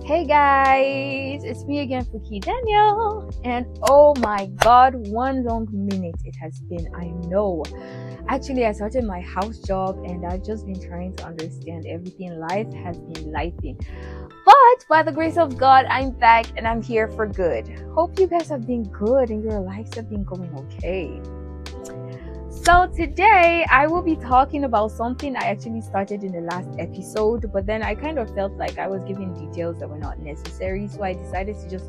Hey guys, it's me again, Fuki Daniel, and oh my god, 1 long minute it has been. I know. Actually, I started my house job and I've just been trying to understand everything. Life has been lifing. But by the grace of God, I'm back and I'm here for good. Hope you guys have been good and your lives have been going okay. So today I will be talking about something I actually started in the last episode, but then I kind of felt like I was giving details that were not necessary, so I decided to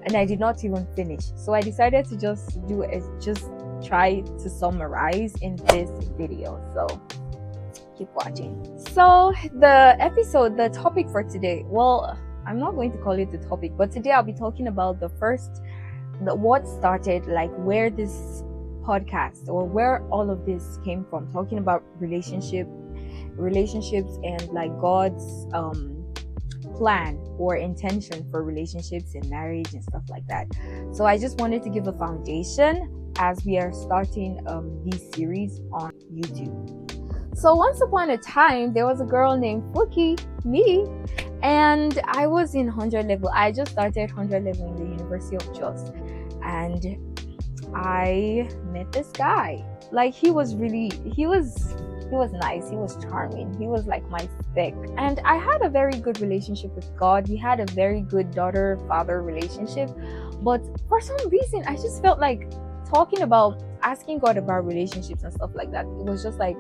and I did not even finish. So I decided to just try to summarize in this video. So keep watching. So the topic for today, well, I'm not going to call it the topic, but today I'll be talking about what started, like where this podcast or where all of this came from, talking about relationships and like God's plan or intention for relationships and marriage and stuff like that. So I just wanted to give a foundation as we are starting this series on YouTube. So once upon a time there was a girl named Fuki, me, and I was in 100 level. I just started 100 level in the University of Jos, and I met this guy. Like he was nice, he was charming, he was like my stick. And I had a very good relationship with God. We had a very good daughter-father relationship. But for some reason, I just felt like asking God about relationships and stuff like that. It was just like,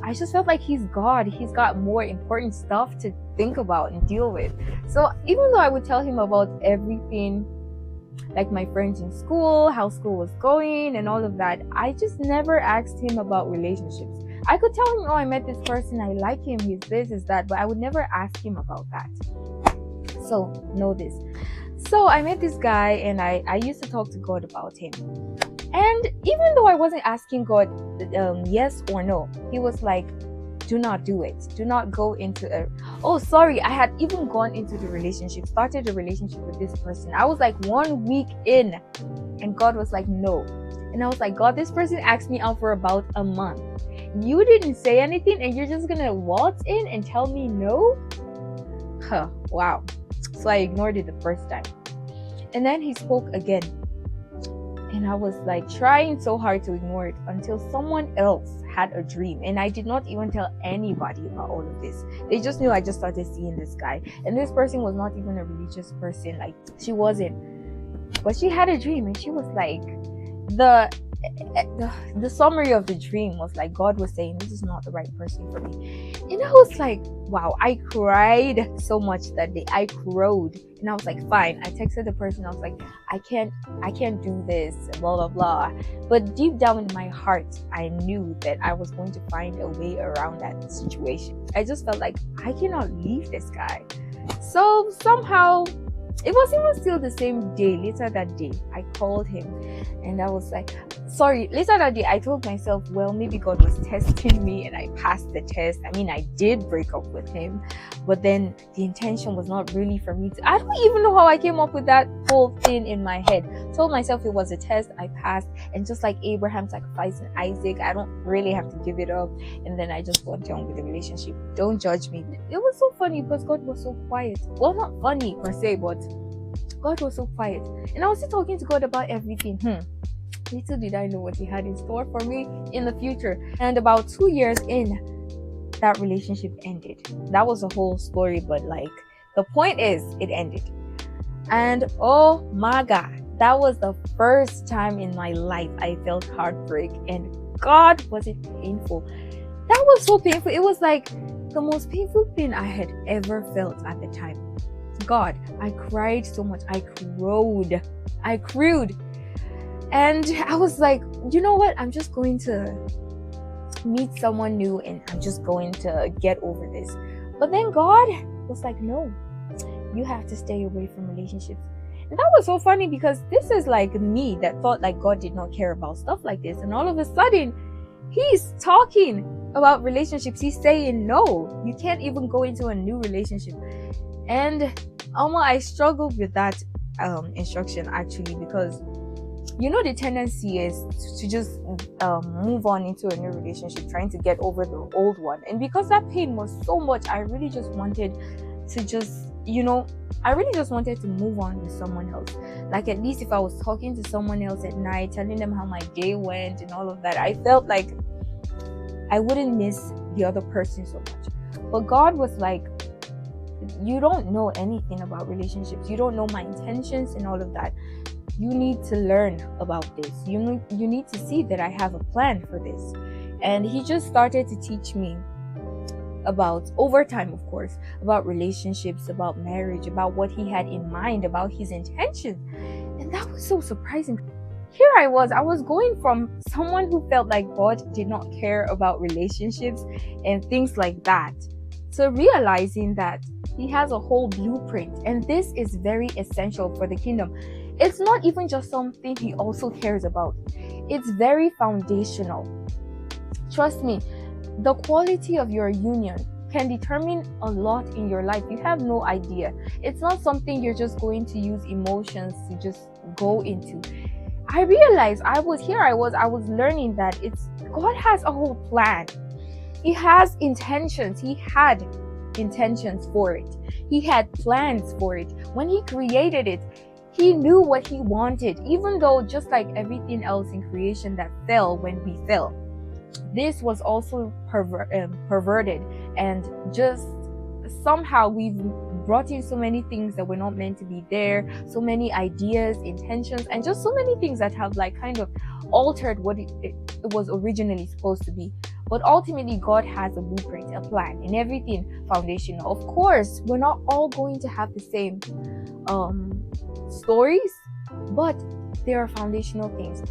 I just felt like he's God. He's got more important stuff to think about and deal with. So even though I would tell him about everything, like my friends in school, how school was going and all of that, I just never asked him about relationships. I could tell him, oh, I met this person, I like him, he's this, is that, but I would never ask him about that. So know this. So I met this guy and I used to talk to God about him. And even though I wasn't asking God yes or no, he was like, do not do it. Do not go into I had even gone into the relationship, started a relationship with this person. I was like 1 week in and God was like, no. And I was like, God, this person asked me out for about a month. You didn't say anything and you're just gonna waltz in and tell me no? Wow. So I ignored it the first time. And then he spoke again. And I was like trying so hard to ignore it until someone else had a dream. And I did not even tell anybody about all of this. They just knew I just started seeing this guy. And this person was not even a religious person. Like, she wasn't. But she had a dream and she was like, the summary of the dream was like, God was saying, this is not the right person for me. And I was like, wow, I cried so much that day. I crowed. And I was like, fine. I texted the person. I was like, I can't do this, blah, blah, blah. But deep down in my heart, I knew that I was going to find a way around that situation. I just felt like I cannot leave this guy. So somehow, it was even still the same day. Later that day, I called him and I was like, later that day, I told myself, well, maybe God was testing me and I passed the test. I mean, I did break up with him, but then the intention was not really for me to. I don't even know how I came up with that whole thing in my head. Told myself it was a test, I passed, and just like Abraham sacrificing Isaac, I don't really have to give it up. And then I just went on with the relationship. Don't judge me. It was so funny because God was so quiet. Well, not funny per se, but God was so quiet. And I was still talking to God about everything. Little did I know what he had in store for me in the future. And about 2 years in, that relationship ended. That was a whole story, but like, the point is, it ended. And oh my God, that was the first time in my life I felt heartbreak. And God, was it painful. That was so painful. It was like the most painful thing I had ever felt at the time. God, I cried so much. I crowed. And I was like, you know what? I'm just going to meet someone new and I'm just going to get over this. But then God was like, no, you have to stay away from relationships. And that was so funny because this is like me that thought like God did not care about stuff like this. And all of a sudden, he's talking about relationships. He's saying, no, you can't even go into a new relationship. And I struggled with that instruction actually, because you know the tendency is to just move on into a new relationship, trying to get over the old one. And because that pain was so much, I really just wanted to just I really just wanted to move on with someone else. Like, at least if I was talking to someone else at night, telling them how my day went and all of that, I felt like I wouldn't miss the other person so much. But God was like, you don't know anything about relationships. You don't know my intentions and all of that. You need to learn about this. You need to see that I have a plan for this. And he just started to teach me about, over time, of course, about relationships, about marriage, about what he had in mind, about his intentions. And that was so surprising. Here I was going from someone who felt like God did not care about relationships and things like that, to realizing that he has a whole blueprint, and this is very essential for the kingdom. It's not even just something he also cares about. It's very foundational. Trust me, the quality of your union can determine a lot in your life. You have no idea. It's not something you're just going to use emotions to just go into. I realized I was learning that God has a whole plan. He has intentions. He had intentions for it. He had plans for it. When he created it, he knew what he wanted, even though, just like everything else in creation that fell when we fell, this was also perverted, and just somehow we've brought in so many things that were not meant to be there, so many ideas, intentions, and just so many things that have like kind of altered what it was originally supposed to be. But ultimately, God has a blueprint, a plan, and everything foundational. Of course, we're not all going to have the same stories, but there are foundational things.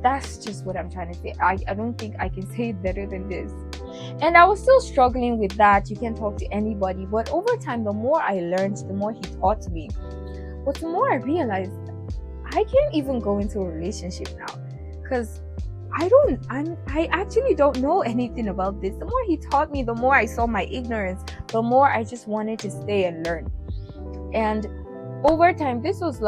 That's just what I'm trying to say. I don't think I can say it better than this. And I was still struggling with that. You can talk to anybody. But over time, the more I learned, the more he taught me. But the more I realized I can't even go into a relationship now, because I actually don't know anything about this. The more he taught me, the more I saw my ignorance, the more I just wanted to stay and learn. And over time, this was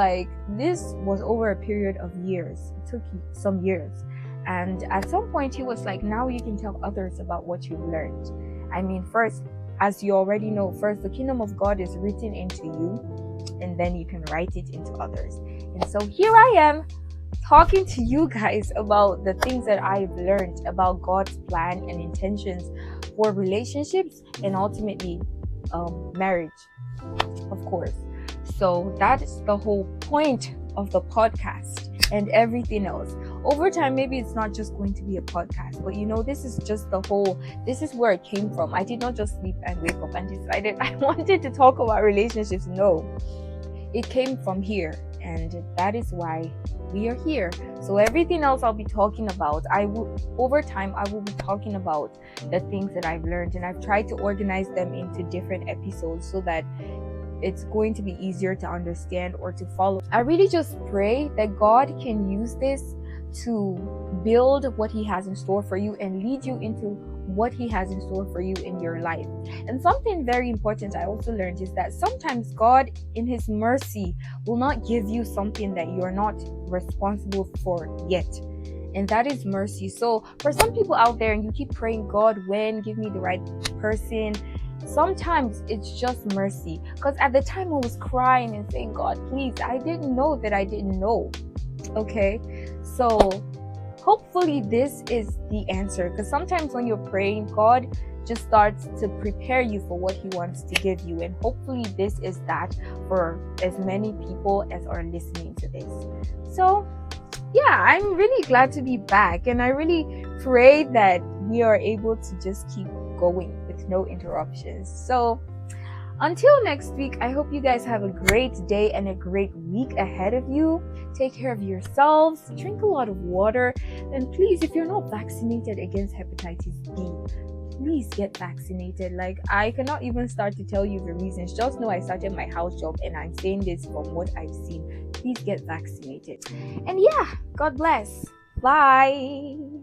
over a period of years. It took some years. And at some point, he was like, now you can tell others about what you've learned. I mean, first, as you already know, first, the kingdom of God is written into you, and then you can write it into others. And so here I am, talking to you guys about the things that I've learned about God's plan and intentions for relationships, and ultimately marriage, of course. So that is the whole point of the podcast and everything else. Over time, maybe it's not just going to be a podcast, but this is just this is where it came from. I did not just sleep and wake up and decided I wanted to talk about relationships. No, it came from here, and that is why we are here. So everything else I'll be talking about, over time I will be talking about the things that I've learned, and I've tried to organize them into different episodes so that it's going to be easier to understand or to follow. I really just pray that God can use this to build what he has in store for you and lead you into what he has in store for you in your life. And something very important I also learned is that sometimes God, in his mercy, will not give you something that you're not responsible for yet. And that is mercy. So for some people out there, and you keep praying, God, when? Give me the right person. Sometimes it's just mercy. Because at the time I was crying and saying, God, please, I didn't know that I didn't know. Okay? So hopefully this is the answer. Because sometimes when you're praying, God just starts to prepare you for what he wants to give you. And hopefully this is that for as many people as are listening to this. So yeah, I'm really glad to be back. And I really pray that we are able to just keep going with no interruptions. So until next week, I hope you guys have a great day and a great week ahead of you. Take care of yourselves, drink a lot of water, and please, if you're not vaccinated against hepatitis B, please get vaccinated. Like, I cannot even start to tell you the reasons. Just know I started my house job and I'm saying this from what I've seen. Please get vaccinated. And yeah, God bless. Bye.